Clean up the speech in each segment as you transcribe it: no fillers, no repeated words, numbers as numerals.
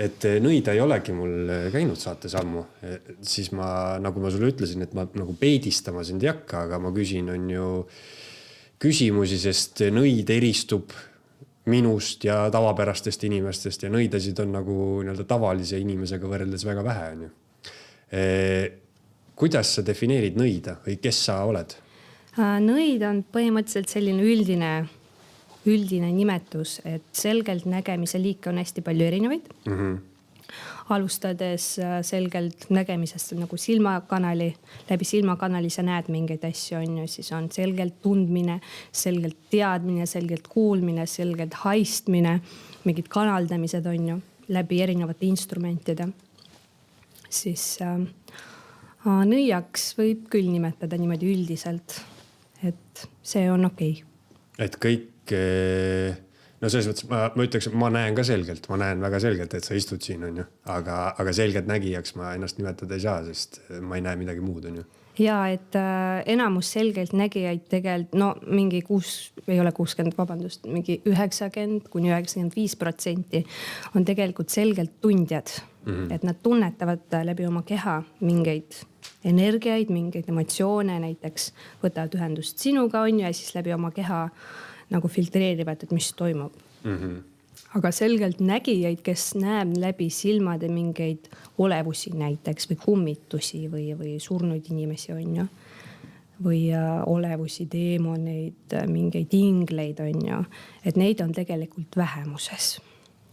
et nõida ei olegi mul käinud saates ammu. Siis nagu ma sulle ütlesin, et ma nagu peedistama sind ei hakka, aga ma küsin on ju küsimusi, sest nõid eristub minust ja tavapärastest inimestest ja nõidasid on nagu tavalise inimesega võrreldes väga vähe. On ju. Kuidas sa defineerid nõida või kes sa oled? Nõid on põhimõtteliselt selline üldine nimetus, et selgelt nägemise liike on hästi palju erinevaid. Alustades selgelt nägemisest nagu silmakanali, läbi silmakanali sa näed mingeid asju, on ju, siis on selgelt tundmine, selgelt teadmine, selgelt kuulmine, selgelt haistmine, mingid kanaldamised on ju, läbi erinevate instrumentide. Siis nõiaks võib küll nimetada niimoodi üldiselt, et see on okei. Et kõik, no selles mõttes ma ütleks, ma näen ka selgelt, ma näen väga selgelt, et sa istud siin, on ju. Aga selgelt nägijaks ma ennast nimetada ei saa, sest ma ei näe midagi muud, on ju. Ja, et enamus selgelt nägijaid tegelikult, no mingi 90%, mingi 90–95% on tegelikult selgelt tundjad. Et nad tunnetavad läbi oma keha mingeid energiaid, mingeid emotsioone, näiteks võtavad ühendust sinuga, on ju, ja siis läbi oma keha nagu filtreerivad, et mis toimub. Aga selgelt nägijaid, kes näeb läbi silmade mingeid olevusi näiteks või kummitusi või surnuid inimesi, on ju. Või olevusi, deemoneid, mingeid ingleid, on ju. Et neid on tegelikult vähemuses.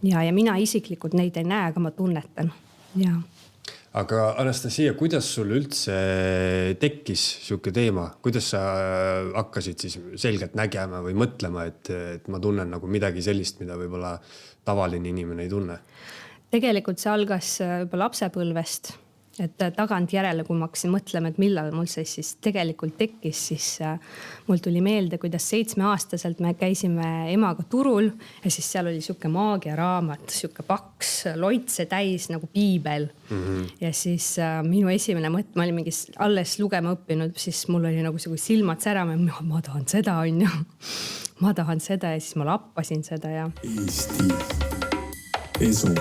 Ja mina isiklikult neid ei näe, aga ma tunnetan. Ja. Aga Anastasia, kuidas sul üldse tekkis siuke teema? Kuidas sa hakkasid siis selgelt nägema või mõtlema, et ma tunnen nagu midagi sellist, mida võib-olla tavaline inimene ei tunne? Tegelikult see algas juba lapsepõlvest. Et tagant järele, kui ma hakkasin mõtlema, et millal mul see siis tegelikult tekkis, siis mul tuli meelde, kuidas 7-aastaselt me käisime emaga turul ja siis seal oli siuke maagiaraamat, siuke paks loitse täis nagu piibel. Ja siis minu esimene mõte, ma olin mingi alles lugema õppinud, siis mul oli nagu silmad särama ja ma tahan seda, on ju. Ma tahan seda ja siis ma lappasin seda ja. Eesti esu.